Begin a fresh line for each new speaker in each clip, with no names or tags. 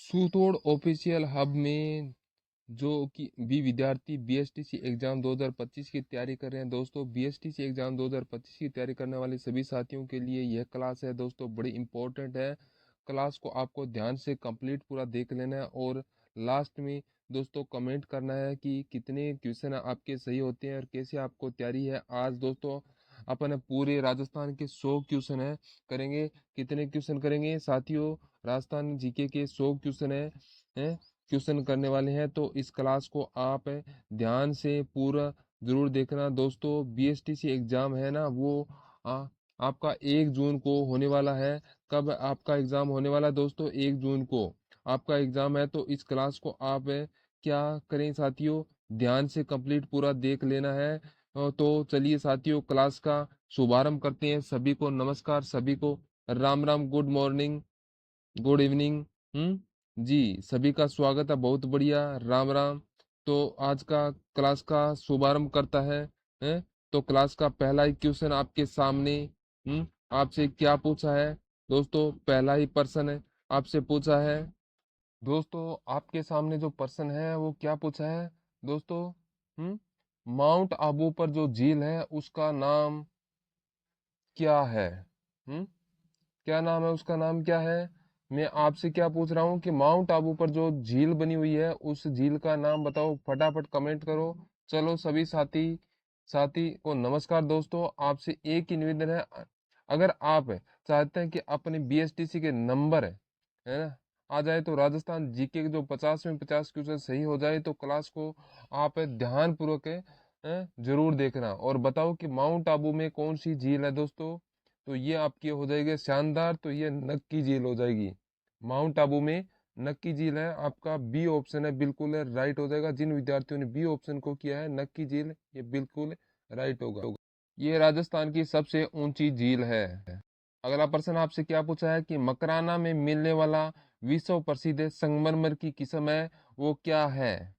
सूतोड़ official hub में जो कि भी विद्यार्थी बीएसटीसी एग्जाम 2025 की तैयारी कर रहे हैं दोस्तों, बीएसटीसी एग्जाम 2025 की तैयारी करने वाले सभी साथियों के लिए यह क्लास है दोस्तों, बड़ी इंपॉर्टेंट है। क्लास को आपको ध्यान से कंप्लीट पूरा देख लेना है और लास्ट में दोस्तों कमेंट करना है कि कितने क्वेश्चन आपके सही होते हैं और कैसे आपको तैयारी है। आज दोस्तों अपन पूरे राजस्थान के 100 क्वेश्चन है करेंगे। कितने क्वेश्चन करेंगे साथियों? राजस्थान जीके के 100 क्वेश्चन है क्वेश्चन करने वाले हैं, तो इस क्लास को आप ध्यान से पूरा जरूर देखना दोस्तों। बीएसटीसी एग्जाम है ना, वो आपका 1 जून को होने वाला है। कब आपका एग्जाम होने वाला है दोस्तों? 1 जून को आपका एग्जाम है। तो इस क्लास को आप क्या करें साथियों, ध्यान से कंप्लीट पूरा देख लेना है। तो चलिए साथियों क्लास का शुभारंभ करते हैं। सभी को नमस्कार, सभी को Ram Ram, good morning, good evening. जी, सभी का स्वागत है, बहुत बढ़िया, राम राम। तो आज का क्लास का शुभारंभ करता है? तो क्लास का पहला ही क्वेश्चन आपके सामने आपसे क्या पूछा है दोस्तों? पहला ही प्रश्न है आपसे पूछा है दोस्तों, आपके सामने जो प्रश्न है वो क्या पूछा है दोस्तों? माउंट आबू पर जो झील है उसका नाम क्या है? हम्म क्या नाम है उसका? नाम क्या है? मैं आपसे क्या पूछ रहा हूँ कि माउंट आबू पर जो झील बनी हुई है उस झील का नाम बताओ, फटाफट कमेंट करो। चलो सभी साथी साथी को नमस्कार दोस्तों। आपसे एक ही निवेदन है, अगर आप चाहते हैं कि अपने बीएसटीसी के नंबर है ना आ जाए, तो राजस्थान जीके के जो 50 में 50 क्वेश्चन सही हो जाए, तो क्लास को आप ध्यान पूर्वक जरूर देखना और बताओ कि माउंट आबू में कौन सी झील है दोस्तों। तो ये आपकी हो जाएगी शानदार, तो ये नक्की झील हो जाएगी। माउंट आबू में नक्की झील है, आपका बी ऑप्शन है, बिल्कुल राइट हो जाएगा। जिन विद्यार्थियों ने बी ऑप्शन को किया है नक्की झील, ये बिल्कुल राइट होगा। ये राजस्थान की सबसे ऊंची झील है। अगला प्रश्न आपसे क्या पूछा है कि मकराना में मिलने वाला विश्व प्रसिद्ध संगमरमर की किस्म है, वो क्या है?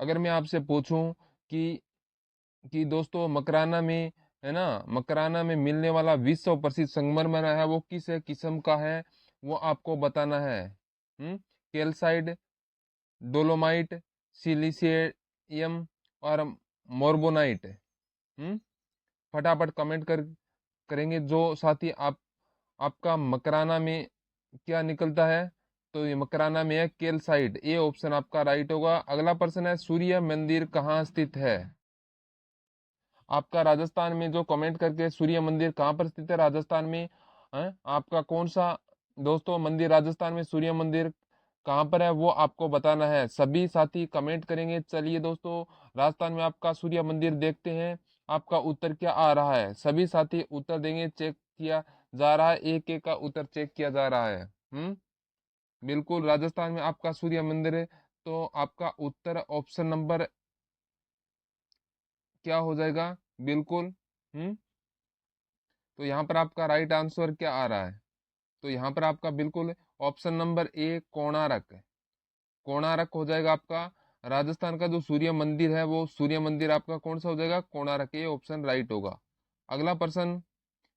अगर मैं आपसे पूछूं कि दोस्तों मकराना में है ना, मकराना में मिलने वाला विश्व प्रसिद्ध संगमरमर है वो किस किस्म का है, वो आपको बताना है। कैल्साइड, डोलोमाइट, सिलिसियम और मोर्बोनाइट। फटाफट कमेंट करेंगे जो साथी आपका मकराना में क्या निकलता है। तो ये मकराना में है कैल्साइट, ए ऑप्शन आपका राइट होगा। अगला प्रश्न है सूर्य मंदिर कहाँ स्थित है? आपका राजस्थान में जो कमेंट करके सूर्य मंदिर कहाँ पर स्थित है राजस्थान में है? आपका कौन सा दोस्तों मंदिर राजस्थान में सूर्य मंदिर कहाँ पर है वो आपको बताना है। सभी साथी कमेंट करेंगे। चलिए दोस्तों राजस्थान में आपका सूर्य मंदिर देखते हैं, आपका उत्तर क्या आ रहा है। सभी साथी उत्तर देंगे, चेक किया जा रहा है, एक एक का उत्तर चेक किया जा रहा है। बिल्कुल राजस्थान में आपका सूर्य मंदिर है। तो आपका उत्तर ऑप्शन नंबर क्या हो जाएगा? बिल्कुल। तो यहाँ पर आपका राइट आंसर क्या आ रहा है? तो यहाँ पर आपका बिल्कुल option number A Konark, Konark हो जाएगा आपका। राजस्थान का जो सूर्य मंदिर है वो सूर्य मंदिर आपका कौन सा हो जाएगा? कोणार्क, ये ऑप्शन राइट होगा। अगला प्रश्न,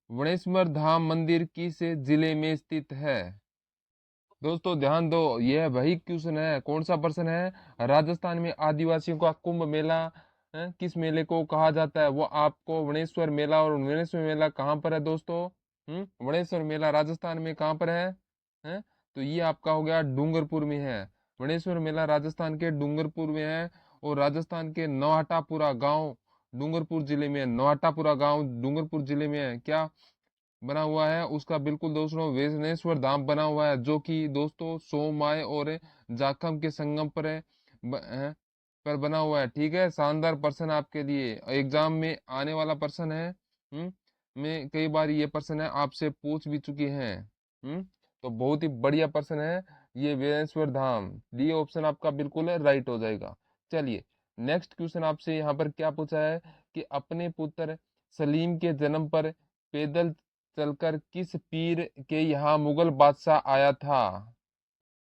वणेश्वर धाम मंदिर किस जिले में स्थित है? दोस्तों ध्यान दो, यह वही क्वेश्चन है। कौन सा प्रश्न है? राजस्थान में आदिवासियों का कुंभ मेला किस मेले को कहा जाता है, वो आपको वणेश्वर मेला। और वणेश्वर मेला कहाँ पर है दोस्तों? वणेश्वर मेला राजस्थान में कहाँ पर है? तो ये आपका हो गया डूंगरपुर में है। वणेश्वर मेला राजस्थान के डूंगरपुर में है। और राजस्थान के नौहटापुरा गांव डूंगरपुर जिले में है। नौहटापुरा गांव डूंगरपुर जिले में है। क्या बना हुआ है उसका? बिल्कुल दोस्तों वेसनेश्वर धाम बना हुआ है, जो कि दोस्तों सोमाय और जाखम के संगम पर पर बना हुआ है। ठीक है, शानदार प्रश्न आपके लिए, एग्जाम में आने वाला प्रश्न है। मैं कई बार ये प्रश्न है आपसे पूछ भी चुके हैं। तो बहुत ही बढ़िया प्रश्न है ये, वेसनेश्वर धाम, डी ऑप्शन आपका बिल्कुल है राइट हो जाएगा। चलिए नेक्स्ट क्वेश्चन आपसे यहाँ पर क्या पूछा है कि अपने पुत्र सलीम के जन्म पर पैदल चलकर किस पीर के यहाँ मुगल बादशाह आया था?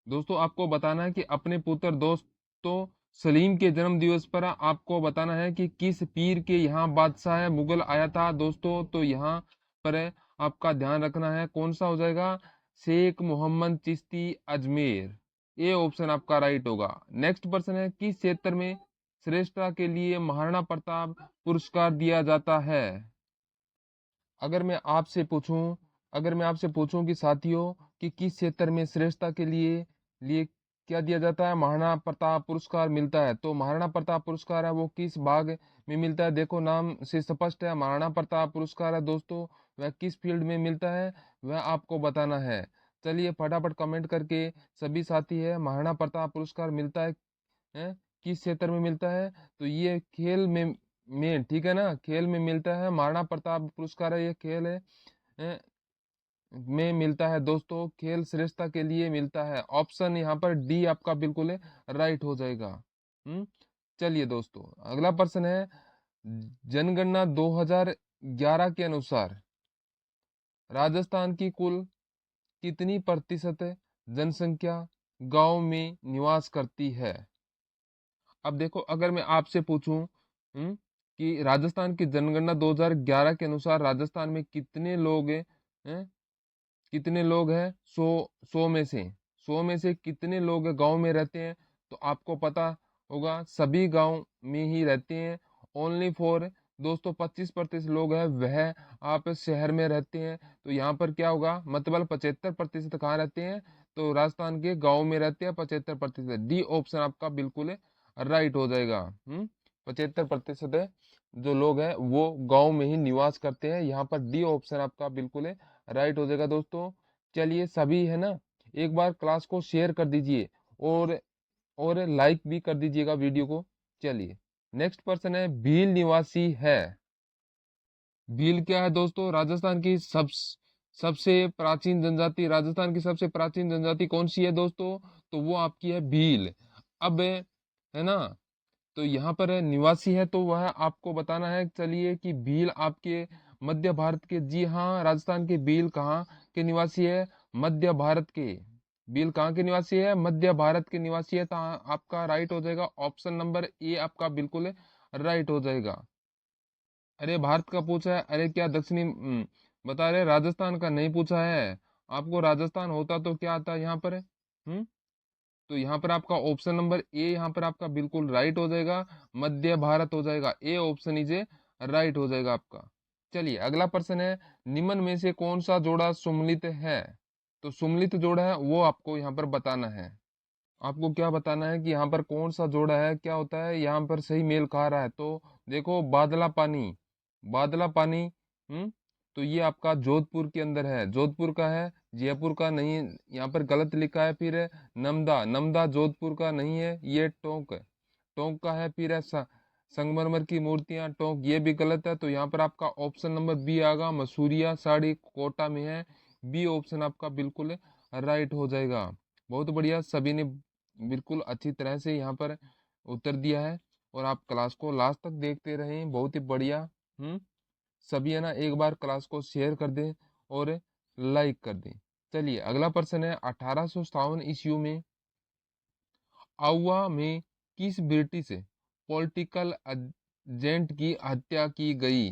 दोस्तों आपको बताना है कि अपने पुत्र दोस्तों सलीम के जन्म दिवस पर आपको बताना है कि किस पीर के यहाँ बादशाह मुगल आया था दोस्तों। तो यहाँ पर आपका ध्यान रखना है, कौन सा हो जाएगा? शेख मोहम्मद चिश्ती अजमेर। ये ऑप्शन आपका राइट होगा। नेक्स्ट प्रश्न है, किस क्षेत्र में श्रेष्ठता के लिए महाराणा प्रताप पुरस्कार दिया जाता है? अगर मैं आपसे पूछूं अगर मैं आपसे पूछूं कि साथियों कि किस क्षेत्र में श्रेष्ठता के लिए क्या दिया जाता है, महाराणा प्रताप पुरस्कार मिलता है, तो महाराणा प्रताप पुरस्कार है वो किस भाग में मिलता है? देखो नाम से स्पष्ट है, महाराणा प्रताप पुरस्कार है दोस्तों, वह किस फील्ड में मिलता है वह आपको बताना है। चलिए फटाफट कमेंट करके सभी साथी है, महाराणा प्रताप पुरस्कार मिलता है किस क्षेत्र में मिलता है? तो ये खेल में ठीक है ना, खेल में मिलता है। महाराणा प्रताप पुरस्कार है, ये खेल है में मिलता है दोस्तों, खेल श्रेष्ठता के लिए मिलता है। ऑप्शन यहाँ पर डी आपका बिल्कुल राइट हो जाएगा। चलिए दोस्तों अगला प्रश्न है, जनगणना 2011 के अनुसार राजस्थान की कुल कितनी प्रतिशत जनसंख्या गांव में निवास करती है? अब देखो अगर मैं आपसे पूछूं कि राजस्थान की जनगणना 2011 के अनुसार राजस्थान में कितने लोग हैं, कितने लोग हैं, सौ में से कितने लोग गांव में रहते हैं? तो आपको पता होगा सभी गांव में ही रहते हैं। ओनली फॉर दोस्तों 25% लोग हैं वह आप शहर में रहते हैं। तो यहाँ पर क्या होगा, मतलब 75% कहाँ रहते हैं? तो राजस्थान के गांव में रहते हैं 75%। डी ऑप्शन आपका बिल्कुल राइट हो जाएगा। 75% जो लोग हैं वो गांव में ही निवास करते हैं। यहाँ पर डी ऑप्शन आपका बिल्कुल राइट हो जाएगा दोस्तों। चलिए सभी है ना, एक बार क्लास को शेयर कर दीजिए और लाइक भी कर दीजिएगा वीडियो को। चलिए नेक्स्ट पर्सन है, भील निवासी है। भील क्या है दोस्तों? राजस्थान की सबसे प्राचीन जनजाति कौन सी है दोस्तों? तो वो आपकी है भील। अब है ना, तो यहाँ पर निवासी है तो वह आपको बताना है। चलिए कि भील आपके मध्य भारत के, जी हाँ राजस्थान के भील कहाँ के निवासी है? मध्य भारत के। भील कहाँ के निवासी है? मध्य भारत के निवासी है। तो आपका राइट हो जाएगा ऑप्शन नंबर ए आपका बिल्कुल राइट हो जाएगा। अरे भारत का पूछा है, अरे क्या दक्षिणी बता रहे, राजस्थान का नहीं पूछा है। आपको राजस्थान होता तो क्या आता यहाँ पर? तो यहाँ पर आपका ऑप्शन नंबर ए यहाँ पर आपका बिल्कुल राइट हो जाएगा, मध्य भारत हो जाएगा। A option is a right हो जाएगा आपका। चलिए अगला प्रश्न है, निम्न में से कौन सा जोड़ा सुम्मिलित है? तो सुम्मिलित जोड़ा है वो आपको यहाँ पर बताना है। आपको क्या बताना है कि यहाँ पर कौन सा जोड़ा है, क्या होता है यहाँ पर सही मेल खा रहा है? तो देखो बादला पानी, बादला पानी। तो ये आपका जोधपुर के अंदर है, जोधपुर का है, जयपुर का नहीं। यहाँ पर गलत लिखा है। फिर है नमदा, नमदा जोधपुर का नहीं है, ये टोंक, टोंक का है। फिर है संगमरमर की मूर्तियां, टोंक, ये भी गलत है। तो यहाँ पर आपका ऑप्शन नंबर बी आगा, मसूरिया साड़ी कोटा में है। बी ऑप्शन आपका बिल्कुल राइट हो जाएगा। बहुत बढ़िया, सभी ने बिल्कुल अच्छी तरह से यहाँ पर उत्तर दिया है। और आप क्लास को लास्ट तक देखते रहें, बहुत ही बढ़िया। सभी है ना, एक बार क्लास को शेयर कर दें और लाइक कर दें। चलिए अगला प्रश्न है, 1857 ईस्वी में आउवा में किस ब्रिटिश पॉलिटिकल एजेंट की हत्या की गई?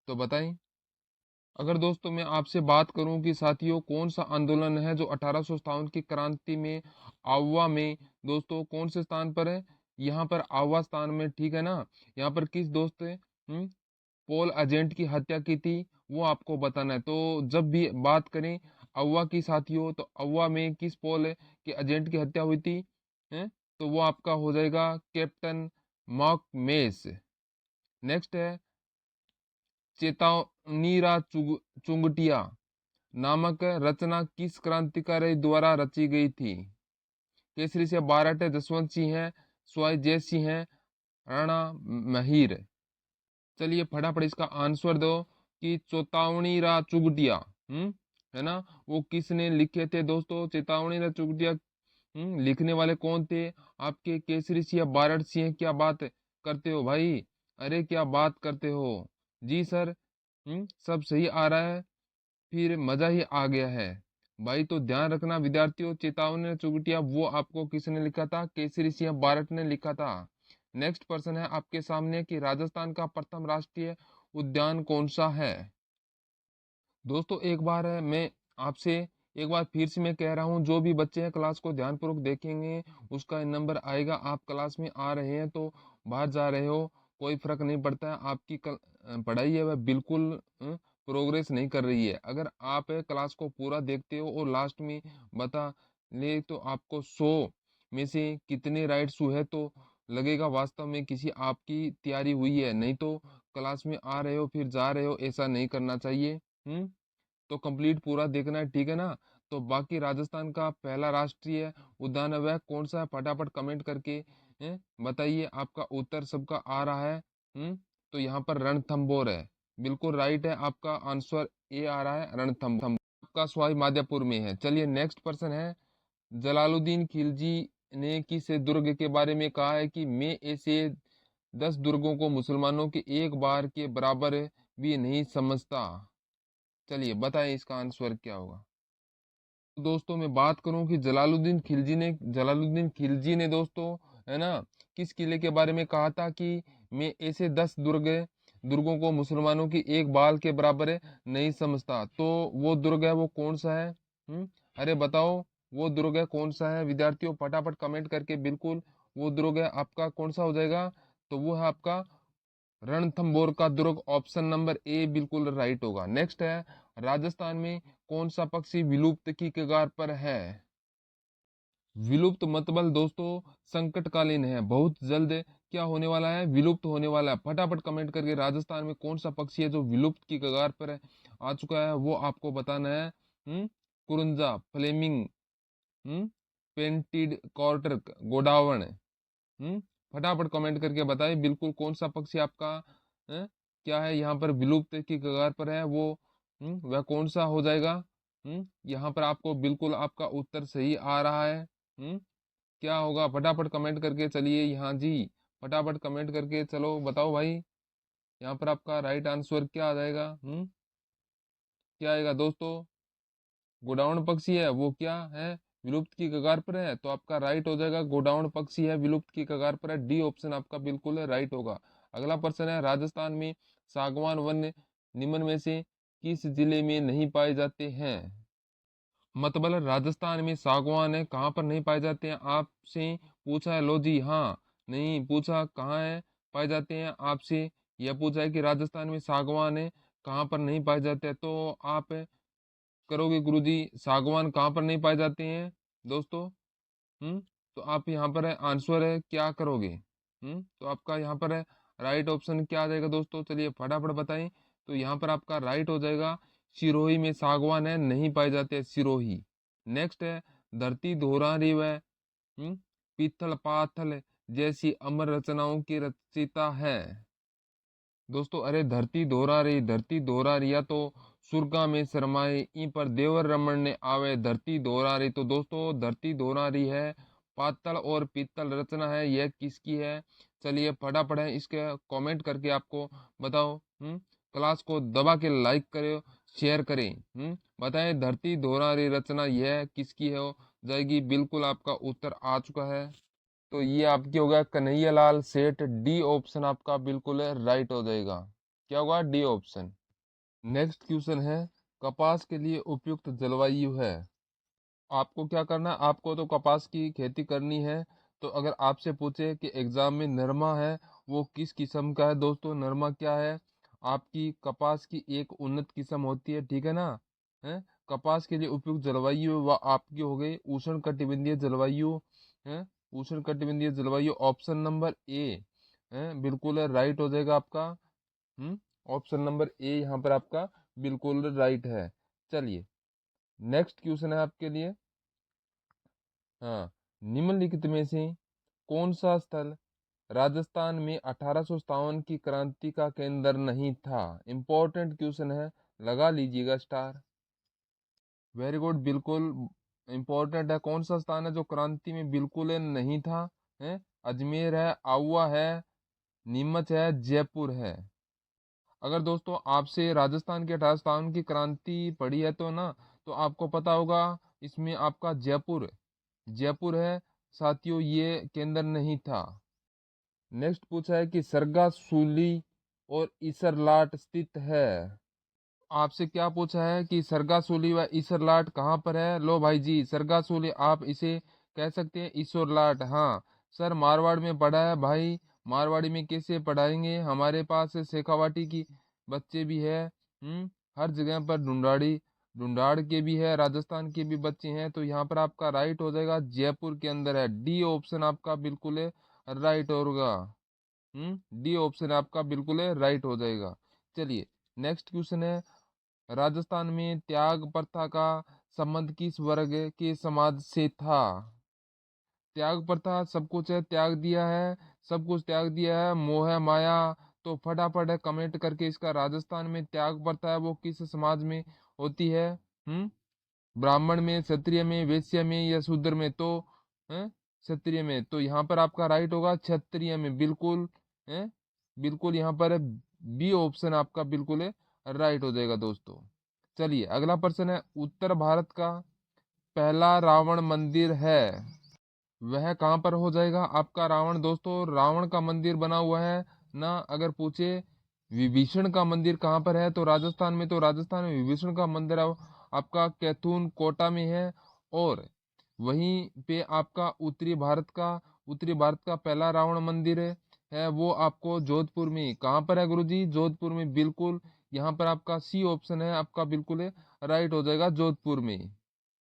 तो बताएं। अगर दोस्तों मैं आपसे बात करूं कि साथियों कौन सा आंदोलन है जो 1857 की क्रांति में आवा में, दोस्तों कौन से स्थान पर है? यहाँ पर आवा स्थान में, ठीक है ना। यहाँ पर किस दोस्त पोल एजेंट की हत्या की थी वो आपको बताना है। तो जब भी बात करें अव्वा की साथियों, तो अव्वा में किस पोल के एजेंट की हत्या हुई थी? तो वो आपका हो जाएगा कैप्टन मार्क मेस। नेक्स्ट है, चेतावनीरा चुंगटिया नामक रचना किस क्रांतिकारी द्वारा रची गई थी? केसरी से बारट जसवंत सिंह है, स्वाई जय सिंह है, राणा महिर। चलिए फटाफट इसका आंसर दो कि चेतावनी चुगटिया है ना, वो किसने लिखे थे दोस्तों? चेतावनी चुगटिया लिखने वाले कौन थे? आपके केसरी सिंह बारट सिंह। क्या बात करते हो भाई, अरे क्या बात करते हो जी सर। सब सही आ रहा है, फिर मजा ही आ गया है भाई। तो ध्यान रखना विद्यार्थियों, चेतावनी चुगटिया वो आपको किसने लिखा था? केसरी सिंह बारट ने लिखा था। नेक्स्ट पर्सन है आपके सामने कि राजस्थान का प्रथम राष्ट्रीय उद्यान कौन सा है? दोस्तों एक बार है मैं आपसे एक बार फिर से मैं कह रहा हूँ, जो भी बच्चे हैं क्लास को ध्यानपूर्वक देखेंगे उसका नंबर आएगा। आप क्लास में आ रहे हैं तो बाहर जा रहे हो, कोई फर्क नहीं पड़ता है। आपकी पढ़ाई है वह बिल्कुल प्रोग्रेस नहीं कर रही है। अगर आप क्लास को पूरा देखते हो और लास्ट में बता ले तो आपको 100 में से कितने राइट शू है तो लगेगा वास्तव में किसी आपकी तैयारी हुई है। नहीं तो क्लास में आ रहे हो फिर जा रहे हो, ऐसा नहीं करना चाहिए। तो कंप्लीट पूरा देखना है, ठीक है ना। तो बाकी राजस्थान का पहला राष्ट्रीय उद्यान वह कौन सा है, फटाफट कमेंट करके बताइए। आपका उत्तर सबका आ रहा है। तो यहाँ पर रणथंभौर है, बिल्कुल राइट है। आपका आंसर ए आ रहा है, रणथंभौर। आपका सवाल माध्यपुर में है। चलिए नेक्स्ट पर्सन है जलालुद्दीन खिलजी ने किस दुर्ग के बारे में कहा है कि मैं ऐसे 10 दुर्गों को मुसलमानों के एक बार के बराबर भी नहीं समझता। चलिए बताएं इसका आंसर क्या होगा। तो दोस्तों मैं बात करूं कि जलालुद्दीन खिलजी ने दोस्तों है ना किस किले के बारे में कहा था कि मैं ऐसे 10 दुर्गों को मुसलमानों की एक बाल के बराबर नहीं समझता। तो वो दुर्ग है वो कौन सा है? अरे बताओ वो दुर्ग है कौन सा है विद्यार्थियों, फटाफट कमेंट करके बिल्कुल। वो दुर्ग है आपका कौन सा हो जाएगा? तो वो है आपका रणथंभौर का दुर्ग, ऑप्शन नंबर ए बिल्कुल राइट होगा। नेक्स्ट है राजस्थान में कौन सा पक्षी विलुप्त की कगार पर है? विलुप्त मतलब दोस्तों संकटकालीन है, बहुत जल्द क्या होने वाला है, विलुप्त होने वाला है। फटाफट कमेंट करके राजस्थान में कौन सा पक्षी है जो विलुप्त की कगार पर है, आ चुका है, वो आपको बताना है। कुरुंजा, फ्लेमिंग, पेंटिड कॉर्टर, गोडावण। हम्म फटाफट कमेंट करके बताइए बिल्कुल कौन सा पक्षी आपका क्या है यहाँ पर विलुप्त की कगार पर है, वो वह कौन सा हो जाएगा? यहाँ पर आपको बिल्कुल आपका उत्तर सही आ रहा है। क्या होगा फटाफट कमेंट करके चलिए यहाँ जी, फटाफट कमेंट करके चलो बताओ भाई। यहाँ पर आपका राइट आंसर क्या आ जाएगा? क्या आएगा दोस्तों? गोडाउन पक्षी है वो क्या है, विलुप्त की कगार पर है। तो आपका राइट हो जाएगा गोडाउन पक्षी है विलुप्त की कगार पर है, डी ऑप्शन आपका बिल्कुल राइट होगा। अगला प्रश्न है राजस्थान में सागवान वन निम्न में से किस जिले में नहीं पाए जाते हैं? मतलब राजस्थान में सागवान है कहाँ पर नहीं पाए जाते हैं आपसे पूछा है। लो जी हाँ, नहीं पूछा कहाँ है पाए जाते हैं, आपसे यह पूछा है कि राजस्थान में सागवान है कहाँ पर नहीं पाए जाते हैं। तो आप करोगे गुरुजी सागवान कहाँ पर नहीं पाए जाते हैं दोस्तों? हम्म तो आप यहाँ पर है आंसर है क्या करोगे? तो आपका यहाँ पर है राइट ऑप्शन क्या आ जाएगा दोस्तों, चलिए फटाफट बताएं। तो यहाँ पर आपका राइट हो जाएगा सिरोही में सागवान है नहीं पाए जाते हैं, सिरोही। नेक्स्ट है धरती धोरारी व पीतल पाथल जैसी अमर रचनाओं की रचिता है दोस्तों। अरे धरती दोहरा रही, या तो सुरगा में शरमाए ई पर देवर रमन ने आवे धरती दोहरा रही। तो दोस्तों धरती दोहरा रही है पातल और पीतल रचना है, यह किसकी है? चलिए फटाफट है इसके कमेंट करके आपको बताओ। क्लास को दबा के लाइक करे, शेयर करें। बताएं धरती दोहरा रही रचना यह किसकी है हो जाएगी। बिल्कुल आपका उत्तर आ चुका है। तो ये आपकी हो गया कन्हैया लाल सेठ, डी ऑप्शन आपका बिल्कुल राइट हो जाएगा। क्या होगा? D option. नेक्स्ट क्वेश्चन है कपास के लिए उपयुक्त जलवायु है। आपको क्या करना है, आपको तो कपास की खेती करनी है। तो अगर आपसे पूछे कि एग्जाम में नरमा है वो किस किस्म का है, दोस्तों नरमा क्या है? आपकी कपास की एक उन्नत किस्म होती है, ठीक है ना। है कपास के लिए उपयुक्त जलवायु वह आपकी हो गई उष्ण कटिबंधीय जलवायु है। उष्ण कटिबंधीय जलवायु ऑप्शन नंबर ए है बिल्कुल राइट हो जाएगा आपका। ऑप्शन नंबर ए यहाँ पर आपका बिल्कुल राइट है। चलिए नेक्स्ट क्वेश्चन है आपके लिए। हाँ, निम्नलिखित में से कौन सा स्थल राजस्थान में 1857 की क्रांति का केंद्र नहीं था? इंपॉर्टेंट क्वेश्चन है, लगा लीजिएगा स्टार। वेरी गुड, बिल्कुल इंपॉर्टेंट है। कौन सा स्थान है जो क्रांति में बिल्कुल नहीं था? है अजमेर है, आउवा है, नीमच है, जयपुर है। अगर दोस्तों आपसे राजस्थान के 1857 की क्रांति पड़ी है तो ना, तो आपको पता होगा इसमें आपका जयपुर है साथियों, ये केंद्र नहीं था। नेक्स्ट पूछा है कि सरगा सूली और इसरलाट स्थित है। आपसे क्या पूछा है कि सरगासुली व ईसरलाट कहाँ पर है। लो भाई जी, सरगासुली आप इसे कह सकते हैं, ईसरलाट हाँ सर मारवाड़ में पढ़ा है भाई। मारवाड़ी में कैसे पढ़ाएंगे, हमारे पास शेखावाटी की बच्चे भी है। हर जगह पर ढूंढाड़ी ढूंढाड़ के भी है, राजस्थान के भी बच्चे हैं। तो यहाँ पर आपका राइट हो जाएगा, जयपुर के अंदर है। डी ऑप्शन आपका बिल्कुल है राइट होगा। डी ऑप्शन आपका बिल्कुल है राइट हो जाएगा। चलिए नेक्स्ट क्वेश्चन है, राजस्थान में त्याग प्रथा का संबंध किस वर्ग के समाज से था। त्याग प्रथा सब कुछ है, त्याग दिया है, सब कुछ त्याग दिया है, मोह माया। तो फटाफट है कमेंट करके इसका राजस्थान में त्याग प्रथा है वो किस समाज में होती है। ब्राह्मण में, क्षत्रिय में, वैश्य में या शूद्र में। तो क्षत्रिय में। तो यहाँ पर आपका राइट होगा क्षत्रिय में, बिल्कुल है, बिल्कुल यहाँ पर बी ऑप्शन आपका बिल्कुल है राइट हो जाएगा दोस्तों। चलिए अगला प्रश्न है, उत्तर भारत का पहला रावण मंदिर है वह कहाँ पर हो जाएगा आपका। रावण दोस्तों, रावण का मंदिर बना हुआ है ना। अगर पूछे विभीषण का मंदिर कहाँ पर है तो राजस्थान में, तो राजस्थान में विभीषण का मंदिर आपका कैथून कोटा में है। और वहीं पे आपका उत्तरी भारत का पहला रावण मंदिर है वो आपको जोधपुर में। कहाँ पर है गुरुजी, जोधपुर में, बिल्कुल यहाँ पर आपका सी ऑप्शन है आपका बिल्कुल है राइट हो जाएगा, जोधपुर में।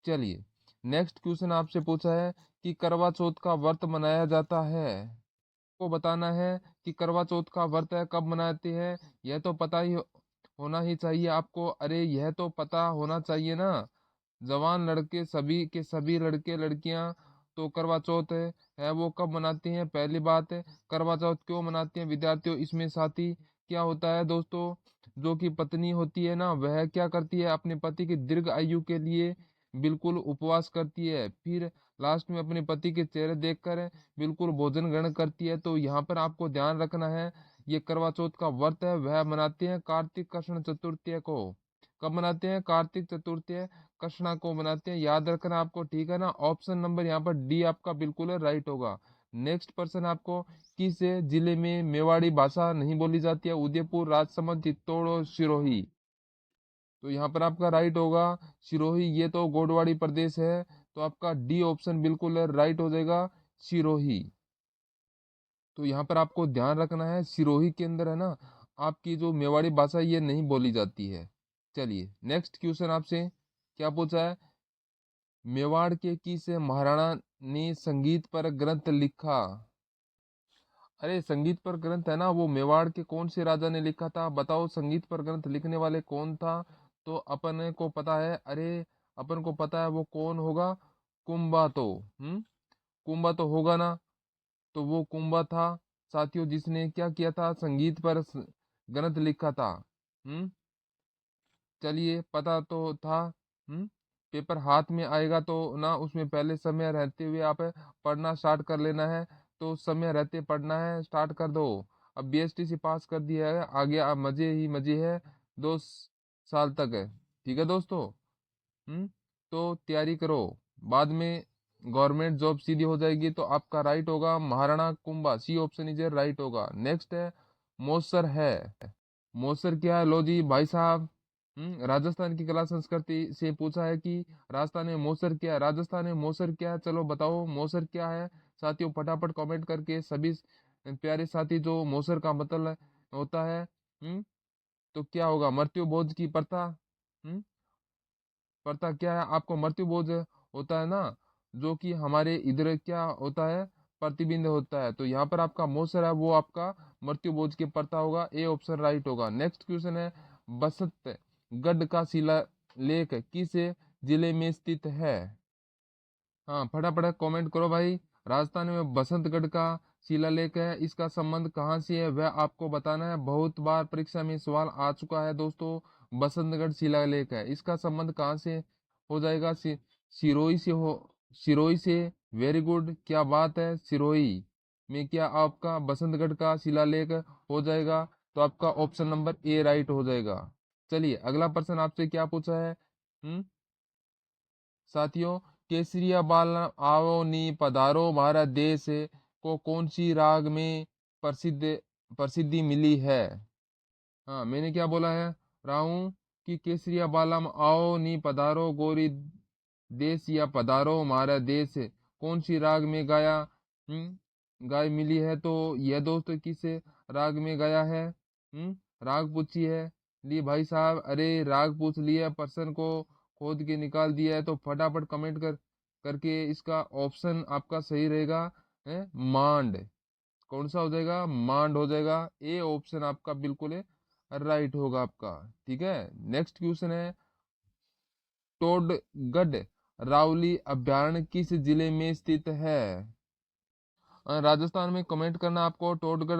चलिए नेक्स्ट क्वेश्चन आपसे पूछा है कि करवा चौथ का व्रत मनाया जाता है, को बताना है कि करवा चौथ का व्रत है कब मनाते हैं। यह तो पता ही होना ही चाहिए आपको। अरे यह तो पता होना चाहिए ना, जवान लड़के सभी के सभी लड़के लड़कियां। तो करवा चौथ है वो कब मनाते हैं। पहली बात है, करवा चौथ क्यों मनाते हैं विद्यार्थियों, इसमें साथी क्या होता है दोस्तों, जो कि पत्नी होती है ना वह क्या करती है अपने पति की दीर्घ आयु के लिए बिल्कुल उपवास करती है, फिर लास्ट में अपने पति के चेहरे देखकर बिल्कुल भोजन ग्रहण करती है। तो यहाँ पर आपको ध्यान रखना है, ये करवा चौथ का व्रत है वह मनाते हैं कार्तिक कृष्ण चतुर्थी को। कब मनाते हैं, कार्तिक चतुर्थी कृष्णा को मनाते हैं, याद रखना आपको, ठीक है ना। ऑप्शन नंबर यहाँ पर डी आपका बिल्कुल है राइट होगा। नेक्स्ट पर्सन आपको, किस जिले में मेवाड़ी भाषा नहीं बोली जाती है। उदयपुर, राजसमंद, चित्तौड़ और सिरोही। तो यहाँ पर आपका राइट होगा सिरोही, ये तो गोडवाड़ी प्रदेश है। तो आपका डी ऑप्शन बिल्कुल राइट हो जाएगा, सिरोही। तो यहाँ पर आपको ध्यान रखना है, सिरोही के अंदर है ना आपकी जो मेवाड़ी भाषा ये नहीं बोली जाती है। चलिए नेक्स्ट क्वेश्चन आपसे क्या पूछा है, मेवाड़ के किस महाराणा ने संगीत पर ग्रंथ लिखा। अरे संगीत पर ग्रंथ है ना वो मेवाड़ के कौन से राजा ने लिखा था, बताओ संगीत पर ग्रंथ लिखने वाले कौन था। तो अपन को पता है, अरे अपन को पता है वो कौन होगा, कुंभा तो। कुंभा तो होगा ना। तो वो कुंभा था साथियों, जिसने क्या किया था, संगीत पर ग्रंथ लिखा था। हम्म चलिए पता तो था। पेपर हाथ में आएगा तो ना उसमें पहले समय रहते हुए आप पढ़ना स्टार्ट कर लेना है। तो समय रहते पढ़ना है, स्टार्ट कर दो। अब बीएसटीसी पास कर दिया है, आगे आप मजे ही मजे है, 2 साल तक है, ठीक है दोस्तों। हम्म तो तैयारी करो, बाद में गवर्नमेंट जॉब सीधी हो जाएगी। तो आपका राइट होगा Maharana Kumbha, C option is right होगा। नेक्स्ट है मौसर है। मौसर क्या है, लो जी भाई साहब, राजस्थान की कला संस्कृति से पूछा है कि राजस्थान में मौसर क्या है, राजस्थान में मौसर क्या है, चलो बताओ मौसर क्या है साथियों, फटाफट कमेंट करके सभी प्यारे साथी, जो मौसर का मतलब होता है। तो क्या होगा, मृत्यु भोज की प्रथा। हम्म प्रथा क्या है आपको, मृत्यु भोज होता है ना, जो कि हमारे इधर क्या होता है, प्रतिबिंब होता है। तो यहाँ पर आपका मौसर है वो आपका मृत्यु भोज की प्रथा होगा, ए ऑप्शन राइट होगा। नेक्स्ट क्वेश्चन है, बसंतगढ़ का शिलालेख किस जिले में स्थित है। हाँ फटाफट कमेंट करो भाई, राजस्थान में बसंतगढ़ का शिलालेख है, इसका संबंध कहाँ से है वह आपको बताना है। बहुत बार परीक्षा में सवाल आ चुका है दोस्तों, बसंतगढ़ शिलालेख है, इसका संबंध कहाँ से हो जाएगा, सिरोही से हो, सिरोही से। वेरी गुड, क्या बात है, सिरोही में क्या आपका बसंतगढ़ का शिलालेख हो जाएगा। तो आपका ऑप्शन नंबर ए राइट हो जाएगा। चलिए अगला प्रश्न आपसे क्या पूछा है, साथियों, केसरिया बाल आओ नी पधारो भारत देश को कौन सी राग में प्रसिद्धि मिली है। हाँ मैंने क्या बोला है, राहू कि केसरिया बालम आओ नी पधारो गोरी देश या पधारो हमारा देश, कौन सी राग में गाया गाय मिली है। तो यह दोस्तों किस राग में गाया है, राग पूछी है। लिए भाई साहब, अरे राग पूछ लिया, पर्सन को खोद के निकाल दिया है, तो फटाफट कमेंट करके इसका ऑप्शन आपका सही रहेगा मांड। कौन सा हो जाएगा, मांड हो जाएगा। ए ऑप्शन आपका बिल्कुल राइट होगा आपका। ठीक है, नेक्स्ट क्वेश्चन है, टोडगढ़ रावली अभ्यारण्य किस जिले में स्थित है। राजस्थान में कमेंट करना आपको। टोडगढ़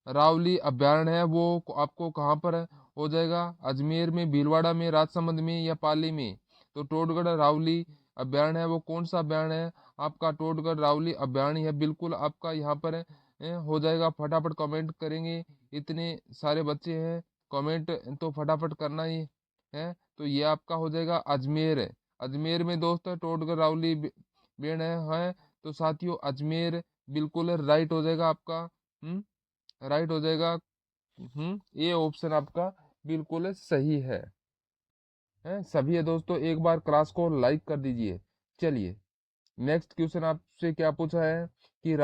रावली अभ्यारण्य है वो आपको कहाँ पर है, हो जाएगा, अजमेर में, भीलवाड़ा में, राजसमंद में या पाली में। तो टोडगढ़ रावली अभ्यारण्य है वो कौन सा अभ्यारण्य है आपका, टोडगढ़ रावली अभ्यारण्य है बिल्कुल आपका यहाँ पर हो जाएगा। फटाफट कमेंट करेंगे, इतने सारे बच्चे हैं, कमेंट तो फटाफट करना ही है। तो ये आपका हो जाएगा अजमेर है। अजमेर में दोस्त टोडगढ़ रावली बेण है। तो साथियों अजमेर बिल्कुल राइट हो जाएगा आपका, राइट हो जाएगा। ये ऑप्शन आपका बिल्कुल सही है सभी है दोस्तों, एक बार क्लास को लाइक कर दीजिए। चलिए नेक्स्ट क्वेश्चन आपसे क्या पूछा है कि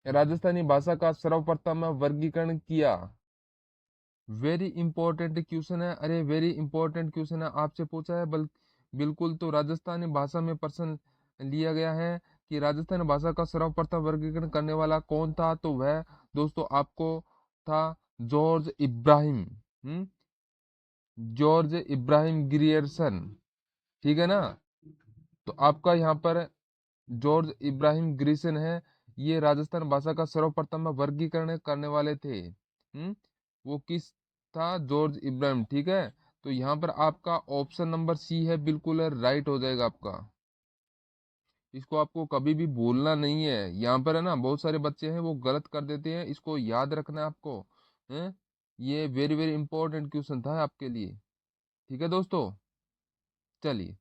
राजस्थानी भाषा का सर्वप्रथम वर्गीकरण किया। वेरी इंपॉर्टेंट क्वेश्चन है, अरे वेरी इंपॉर्टेंट क्वेश्चन है, आपसे पूछा है बिल्कुल। तो राजस्थानी भाषा में प्रश्न लिया गया है कि राजस्थानी भाषा का सर्वप्रथम वर्गीकरण करने वाला कौन था। तो वह दोस्तों आपको था George Ibrahim, George Ibrahim Grierson. ठीक है ना, तो आपका यहाँ पर जॉर्ज इब्राहिम ग्रियर्सन है, ये राजस्थान भाषा का सर्वप्रथम वर्गीकरण करने वाले थे। वो किस था, जॉर्ज इब्राहिम। ठीक है, तो यहाँ पर आपका ऑप्शन नंबर सी है बिल्कुल राइट हो जाएगा आपका। इसको आपको कभी भी भूलना नहीं है, यहाँ पर है ना बहुत सारे बच्चे हैं वो गलत कर देते हैं, इसको याद रखना है आपको ये वेरी वेरी इंपॉर्टेंट क्वेश्चन था आपके लिए। ठीक है दोस्तों, चलिए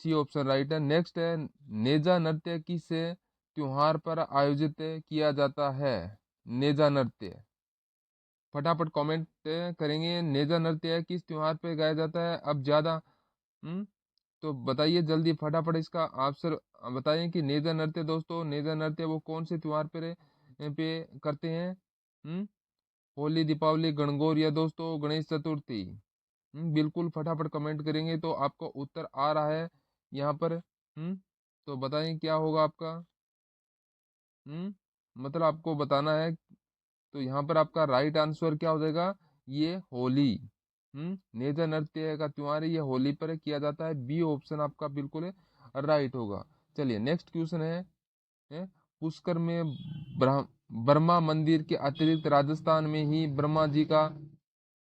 सी ऑप्शन राइट है। नेक्स्ट है, नेजा नृत्य किस त्योहार पर आयोजित किया जाता है। नेजा नृत्य फटाफट कमेंट करेंगे, नेजा नृत्य किस त्योहार पे गाया जाता है। अब ज्यादा तो बताइए जल्दी फटाफट इसका आंसर बताइए कि नेजा नृत्य दोस्तों, नेजा नृत्य वो कौन से त्योहार पे करते हैं। होली, दीपावली, गणगौर या दोस्तों गणेश चतुर्थी। बिल्कुल फटाफट कमेंट करेंगे तो आपको उत्तर आ रहा है यहाँ पर। तो बताएं क्या होगा आपका, मतलब आपको बताना है। तो यहाँ पर आपका राइट आंसर क्या हो जाएगा, ये होली। नेजा नृत्य का त्योहार ये होली पर किया जाता है, बी ऑप्शन आपका बिल्कुल राइट होगा। चलिए नेक्स्ट क्वेश्चन है पुष्कर में ब्रह्मा मंदिर के अतिरिक्त राजस्थान में ही ब्रह्मा जी का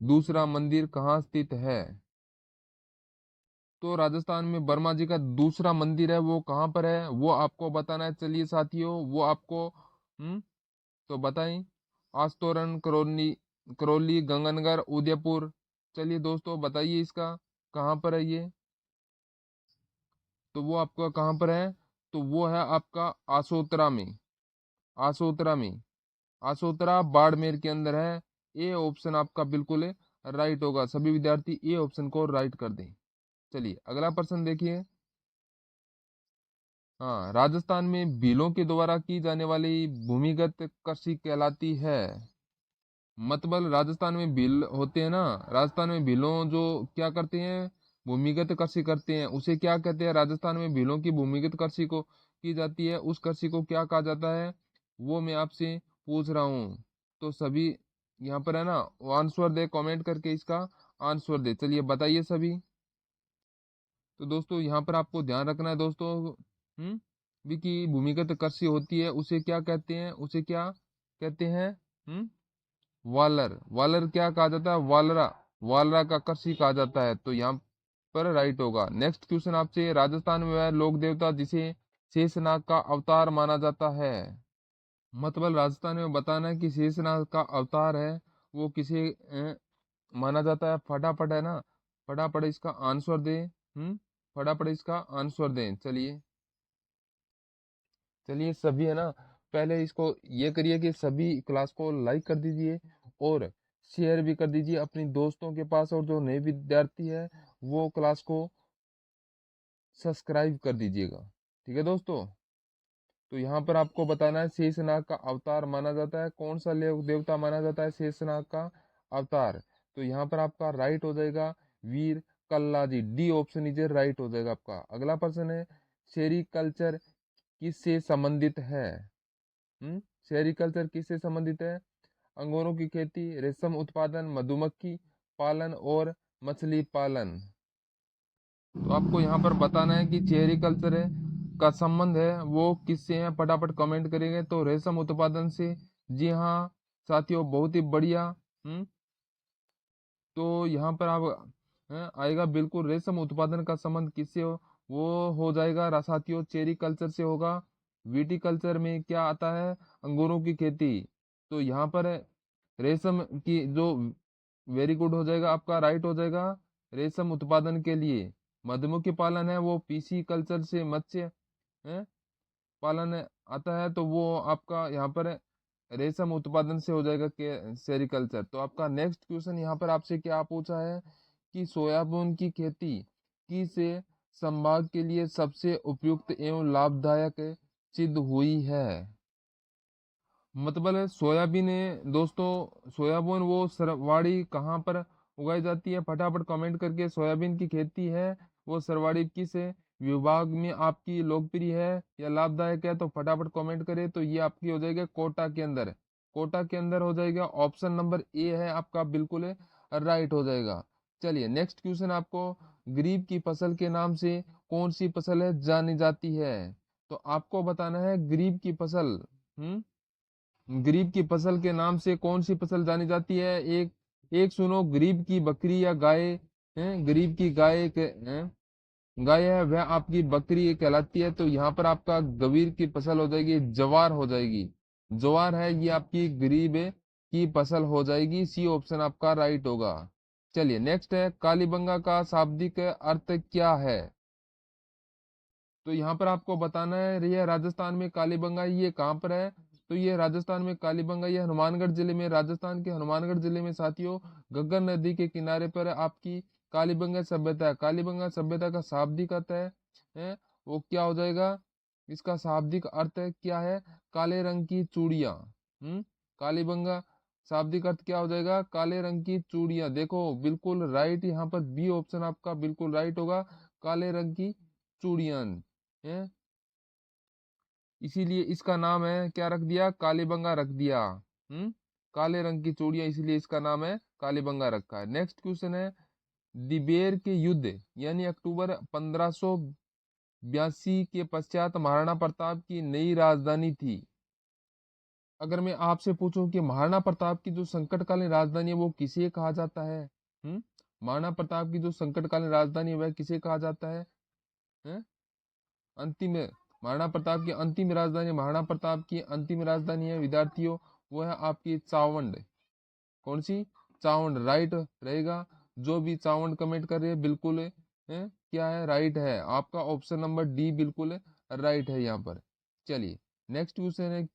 दूसरा मंदिर कहाँ स्थित है। तो राजस्थान में ब्रह्मा जी का दूसरा मंदिर है वो कहाँ पर है, वो आपको बताना है। चलिए साथियों वो आपको तो बताएं, आस्तोरन, करौली, गंगानगर, उदयपुर। चलिए दोस्तों बताइए इसका कहाँ पर है ये। तो वो आपका कहाँ पर है, तो वो है आपका आसोतरा में, आसोतरा में, आसोतरा बाड़मेर के अंदर है। ए ऑप्शन आपका बिल्कुल राइट होगा, सभी विद्यार्थी ए ऑप्शन को राइट कर दें। चलिए अगला प्रश्न देखिए। हाँ, राजस्थान में भीलों के द्वारा की जाने वाली भूमिगत कृषि कहलाती है। मतलब राजस्थान में भील होते हैं ना, राजस्थान में भीलों जो क्या करते हैं, भूमिगत कृषि करते हैं, उसे क्या कहते हैं। राजस्थान में भीलों की भूमिगत कृषि को की जाती है, उस कृषि को क्या कहा जाता है, वो मैं आपसे पूछ रहा हूँ। तो सभी यहाँ पर है ना वो आंसर दे, कमेंट करके इसका आंसर दे। चलिए बताइए सभी। तो दोस्तों यहाँ पर आपको ध्यान रखना है दोस्तों, भी की भूमिगत कृषि होती है उसे क्या कहते हैं, उसे क्या कहते हैं, वालर। वालर क्या कहा जाता है, वालरा, वालरा का कृषि कहा जाता है। तो यहाँ पर राइट होगा। नेक्स्ट क्वेश्चन आपसे, राजस्थान में वह लोक देवता जिसे शेषनाग का अवतार माना जाता है। मतलब राजस्थान में बताना है कि शेषनाग का अवतार है वो किसे माना जाता है। फटाफट है ना, फटाफट इसका आंसर दे, फटाफट इसका आंसर दें। चलिए चलिए सभी है ना, पहले इसको ये करिए कि सभी क्लास को लाइक कर दीजिए और शेयर भी कर दीजिए अपनी दोस्तों के पास, और जो नए विद्यार्थी है वो क्लास को सब्सक्राइब कर दीजिएगा। ठीक है दोस्तों, तो यहाँ पर आपको बताना है शेषनाग का अवतार माना जाता है, कौन सा देवता माना जाता है शेषनाग का अवतार। तो यहाँ पर आपका राइट हो जाएगा Veer Kallaji, D option is right हो जाएगा आपका। अगला प्रश्न है सेरिकल्चर किससे संबंधित है? सेरिकल्चर किससे संबंधित है? अंगूरों की खेती, रेशम उत्पादन, मधुमक्खी पालन और मछली पालन। तो आपको यहाँ पर बताना है कि सेरिकल्चर है का संबंध है वो किससे है, फटाफट कमेंट करेंगे। तो रेशम उत्पादन से, जी हाँ साथियों, बहुत ही बढ़िया। तो यहाँ पर आप आएगा बिल्कुल, रेशम उत्पादन का संबंध किससे वो हो जाएगा साथियों, चेरी कल्चर से होगा। विटीकल्चर में क्या आता है? अंगूरों की खेती। तो यहाँ पर रेशम की जो, वेरी गुड हो जाएगा आपका, राइट हो जाएगा रेशम उत्पादन के लिए। मधुमक्खी पालन है वो पीसी कल्चर से, मत्स्य पालन आता है, तो वो आपका यहाँ पर रेशम उत्पादन से हो जाएगा के सेरिकल्चर। तो आपका नेक्स्ट क्वेश्चन यहाँ पर आपसे क्या पूछा है कि सोयाबीन की खेती किसे संभाग के लिए सबसे उपयुक्त एवं लाभदायक सिद्ध हुई है? मतलब है सोयाबीन है दोस्तों, सोयाबीन वो सरवाड़ी कहाँ पर उगाई जाती है? फटाफट कमेंट करके, सोयाबीन की खेती है वो सरवाड़ी किस विभाग में आपकी लोकप्रिय है या लाभदायक है? तो फटाफट कमेंट करें। तो ये आपकी हो जाएगी कोटा के अंदर, कोटा के अंदर हो जाएगा। ऑप्शन नंबर ए है आपका, बिल्कुल है राइट हो जाएगा। चलिए नेक्स्ट क्वेश्चन आपको, गरीब की फसल के नाम से कौन सी फसल है जानी जाती है? तो आपको बताना है गरीब की फसल, गरीब की फसल के नाम से कौन सी फसल जानी जाती है? एक एक सुनो, गरीब की बकरी या गाय है, गरीब की गाय गाय है वह आपकी बकरी कहलाती है। तो यहाँ पर आपका गवीर की फसल हो जाएगी जवार हो जाएगी, जवार है ये आपकी गरीब की फसल हो जाएगी। सी ऑप्शन आपका राइट होगा। चलिए नेक्स्ट है, कालीबंगा का शाब्दिक अर्थ क्या है? तो यहाँ पर आपको बताना है, ये राजस्थान में कालीबंगा, ये कहाँ पर है? तो ये राजस्थान में कालीबंगा, ये हनुमानगढ़ जिले में, राजस्थान के हनुमानगढ़ जिले में साथियों, घग्गर नदी के किनारे पर आपकी कालीबंगा सभ्यता है। कालीबंगा सभ्यता का शाब्दिक अर्थ है वो क्या हो जाएगा? इसका शाब्दिक अर्थ क्या है? काले रंग की चूड़ियां। कालीबंगा शाब्दिक अर्थ क्या हो जाएगा? काले रंग की चूड़ियां। देखो बिल्कुल राइट, यहाँ पर बी ऑप्शन आपका बिल्कुल राइट होगा, काले रंग की चूड़ियां है, इसीलिए इसका नाम है क्या रख दिया? कालीबंगा रख दिया। काले रंग की चूड़ियां, इसीलिए इसका नाम है कालीबंगा रखा है। नेक्स्ट क्वेश्चन है, दिबेर के युद्ध यानी अक्टूबर 1582 के पश्चात महाराणा प्रताप की नई राजधानी थी। अगर मैं आपसे पूछूं कि महाराणा प्रताप की जो संकटकालीन राजधानी है वो किसे कहा जाता है? महाराणा प्रताप की जो संकटकालीन राजधानी है वह किसे कहा जाता है? हैं? अंतिम, महाराणा प्रताप की अंतिम राजधानी, महाराणा प्रताप की अंतिम राजधानी है विद्यार्थियों, वो है आपकी चावंड। कौन सी? चावंड राइट रहेगा। जो भी चावंड कमेंट कर रहे हैं बिल्कुल क्या है? राइट है आपका, ऑप्शन नंबर डी बिल्कुल राइट है यहाँ पर। चलिए नेक्स्ट क्वेश्चन है,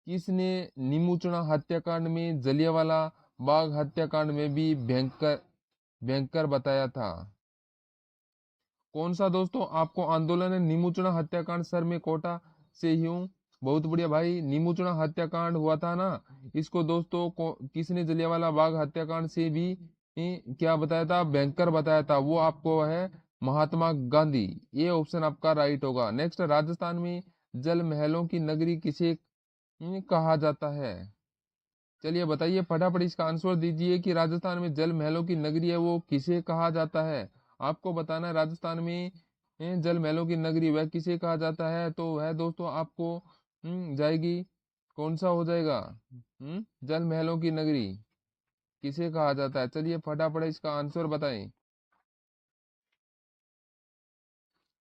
किसने नीमूचना हत्याकांड में जलियांवाला बाग हत्याकांड में भी भयंकर भयंकर बताया था? कौन सा दोस्तों? आपको आंदोलन है नीमूचना हत्याकांड, सर में कोटा से ही हूँ। बहुत बढ़िया भाई, नीमूचना हत्याकांड हुआ था ना, इसको दोस्तों किसने जलियांवाला बाग हत्याकांड से भी क्या बताया था? भयंकर बताया था। वो आपको है महात्मा गांधी। ये ऑप्शन आपका राइट होगा। नेक्स्ट, राजस्थान में जल महलों की नगरी किसे कहा जाता है? चलिए बताइए फटाफट, इसका आंसर दीजिए कि राजस्थान में जल महलों की नगरी है वो किसे कहा जाता है? आपको बताना है राजस्थान में जल महलों की नगरी वह किसे कहा जाता है? तो वह दोस्तों आपको जाएगी, कौन सा हो जाएगा? जल महलों की नगरी किसे कहा जाता है? चलिए फटाफट इसका आंसर बताएं।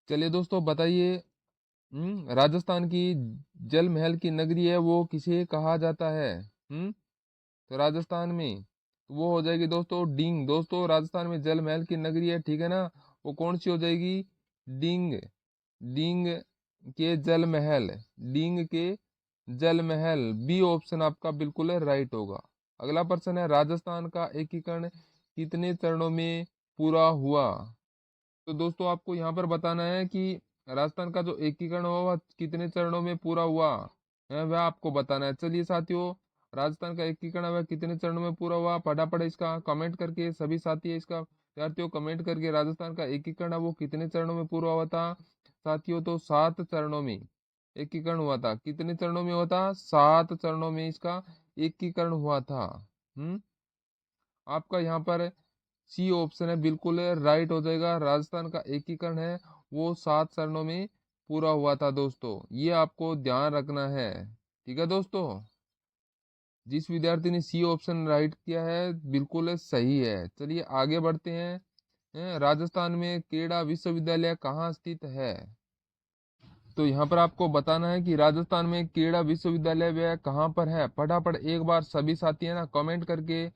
चलिए दोस्तों बताइए, राजस्थान की जल महल की नगरी है वो किसे कहा जाता है? तो राजस्थान में वो हो जाएगी दोस्तों डींग। दोस्तों राजस्थान में जल महल की नगरी है, ठीक है ना, वो कौन सी हो जाएगी? डींग। डींग के जल महल, डींग के जल महल, बी ऑप्शन आपका बिल्कुल है राइट होगा। अगला प्रश्न है, राजस्थान का एकीकरण कितने चरणों में पूरा हुआ? तो दोस्तों आपको यहाँ पर बताना है कि राजस्थान का जो एकीकरण हुआ वह कितने चरणों में पूरा हुआ है, वह आपको बताना है। चलिए साथियों, राजस्थान का एकीकरण वह कितने चरणों में पूरा हुआ, फटाफट इसका कमेंट करके सभी साथी इसका विद्यार्थियों कमेंट करके राजस्थान का एकीकरण है वो कितने चरणों में पूरा हुआ था साथियों? तो 7 चरणों में एकीकरण हुआ था। कितने चरणों में हुआ था? 7 चरणों में इसका एकीकरण हुआ था। आपका यहाँ पर सी ऑप्शन है बिल्कुल राइट हो जाएगा। राजस्थान का एकीकरण है वो 7 चरणों में पूरा हुआ था दोस्तों, ये आपको ध्यान रखना है। ठीक है दोस्तों, जिस विद्यार्थी ने सी ऑप्शन राइट किया है बिल्कुल सही है। चलिए आगे बढ़ते हैं। राजस्थान में केड़ा विश्वविद्यालय कहाँ स्थित है? तो यहाँ पर आपको बताना है कि राजस्थान में केड़ा विश्वविद्यालय वह कहाँ पर है। फटाफट एक बार सभी साथी है ना कमेंट करके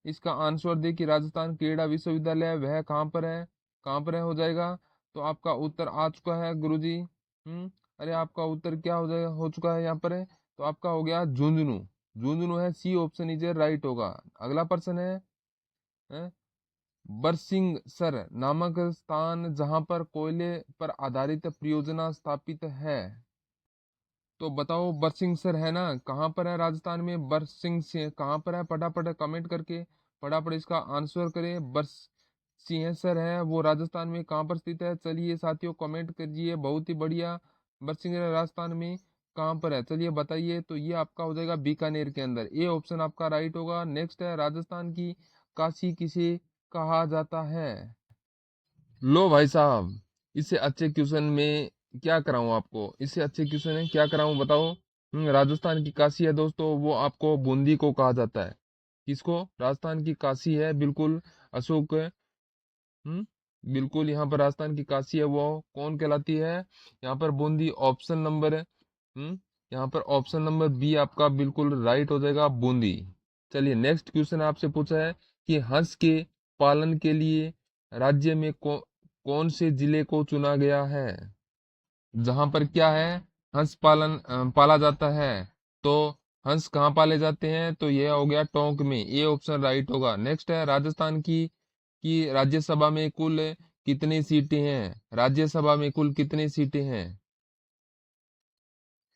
इसका आंसर दे कि राजस्थान केड़ा विश्वविद्यालय वह कहाँ पर है, कहाँ पर है हो जाएगा। तो आपका उत्तर आ चुका है गुरुजी। अरे आपका उत्तर क्या हो जाएगा, हो चुका है यहाँ पर है। तो आपका हो गया झुंझुनू। झुंझुनू है, सी ऑप्शन इज राइट होगा। अगला प्रश्न है बरसिंगसर नामक स्थान जहां पर कोयले पर आधारित परियोजना स्थापित है। तो बताओ बरसिंगसर है ना, कहाँ पर है राजस्थान में? बरसिंग से कहाँ पर है? फटाफट कमेंट करके फटाफट इसका आंसर करें। बरसिंहसर है वो राजस्थान में कहाँ पर स्थित है? चलिए साथियों कमेंट कीजिए, बहुत ही बढ़िया। बरसिंहसर राजस्थान में कहाँ पर है चलिए बताइए। तो ये आपका हो जाएगा बीकानेर के अंदर, ए ऑप्शन आपका राइट होगा। नेक्स्ट है, राजस्थान की काशी किसे कहा जाता है? लो भाई साहब, इससे अच्छे क्वेश्चन में क्या कराऊं आपको, इससे अच्छे क्वेश्चन है क्या कराऊं बताओ। राजस्थान की काशी है दोस्तों, वो आपको बूंदी को कहा जाता है। किसको? राजस्थान की काशी है बिल्कुल अशोक। बिल्कुल यहाँ पर राजस्थान की काशी है वो कौन कहलाती है? यहाँ पर बूंदी। ऑप्शन नंबर यहाँ पर ऑप्शन नंबर बी आपका बिल्कुल राइट हो जाएगा, बूंदी। चलिए नेक्स्ट क्वेश्चन आपसे पूछा है कि हंस के पालन के लिए राज्य में कौन से जिले को चुना गया है? जहां पर क्या है, हंस पालन पाला जाता है। तो हंस कहाँ पाले जाते हैं? तो यह हो गया टोंक में, ये ऑप्शन राइट होगा। नेक्स्ट है, राजस्थान की राज्यसभा में कुल कितनी सीटें हैं? राज्यसभा में कुल कितनी सीटें हैं?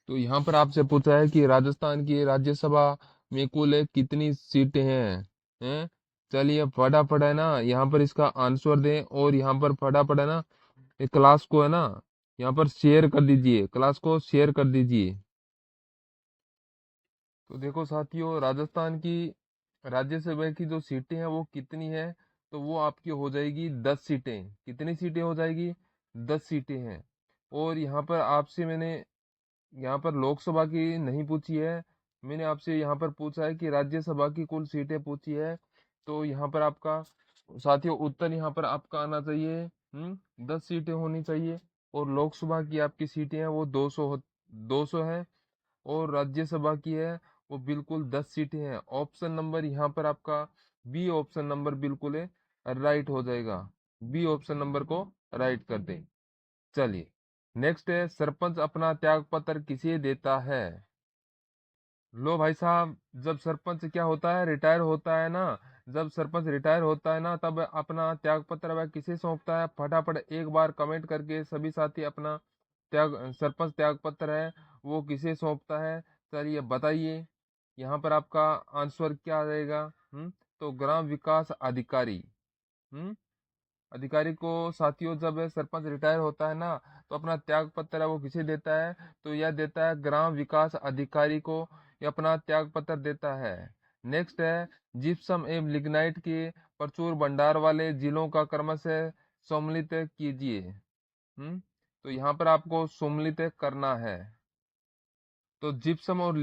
तो यहाँ पर आपसे पूछा है कि राजस्थान की राज्यसभा में कुल कितनी सीटें हैं? चलिए फटाफट है ना यहाँ पर इसका आंसर दें, और यहाँ पर फटाफट है ना क्लास को है ना यहाँ पर शेयर कर दीजिए, क्लास को शेयर कर दीजिए। तो देखो साथियों, राजस्थान की राज्यसभा की जो सीटें हैं वो कितनी है? तो वो आपकी हो जाएगी 10 सीटें। कितनी सीटें हो जाएगी? 10 सीटें हैं। और यहाँ पर आपसे मैंने यहाँ पर लोकसभा की नहीं पूछी है, मैंने आपसे यहाँ पर पूछा है कि राज्यसभा की कुल सीटें पूछी है। तो यहाँ पर आपका साथियों उत्तर यहाँ पर आपका आना चाहिए 10 सीटें होनी चाहिए। और लोकसभा की आपकी सीटें हैं वो 200 है। और राज्यसभा की है वो बिल्कुल 10 सीटें हैं। ऑप्शन नंबर यहाँ पर आपका बी ऑप्शन नंबर बिल्कुल है राइट हो जाएगा। बी ऑप्शन नंबर को राइट कर दें। चलिए नेक्स्ट है, सरपंच अपना त्याग पत्र किसे देता है? लो भाई साहब, जब सरपंच क्या होता है, रिटायर होता है ना, जब सरपंच रिटायर होता है ना तब अपना त्याग पत्र वह किसे सौंपता है? फटाफट एक बार कमेंट करके सभी साथी अपना सरपंच त्याग पत्र है वो किसे सौंपता है चलिए बताइए। यहाँ पर आपका आंसर क्या आ जाएगा? तो ग्राम विकास अधिकारी। हम्म अधिकारी को साथियों जब सरपंच रिटायर होता है ना तो अपना त्याग पत्र है वो किसे देता है? तो यह देता है ग्राम विकास अधिकारी को, ये अपना त्याग पत्र देता है। नेक्स्ट है, जिप्सम एवं लिग्नाइट के प्रचुर भंडार वाले जिलों का क्रमशः सम्मिलित कीजिए। तो यहाँ पर आपको सम्मिलित करना है। तो जिप्सम और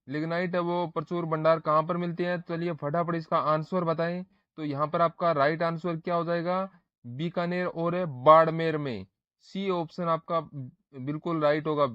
लिग्नाइट है वो प्रचुर भंडार कहाँ पर मिलते हैं? चलिए फटाफट इसका आंसर बताएं। तो यहाँ पर आपका राइट आंसर क्या हो जाएगा? बीकानेर और बाड़मेर में। सी ऑप्शन आपका बिल्कुल राइट होगा।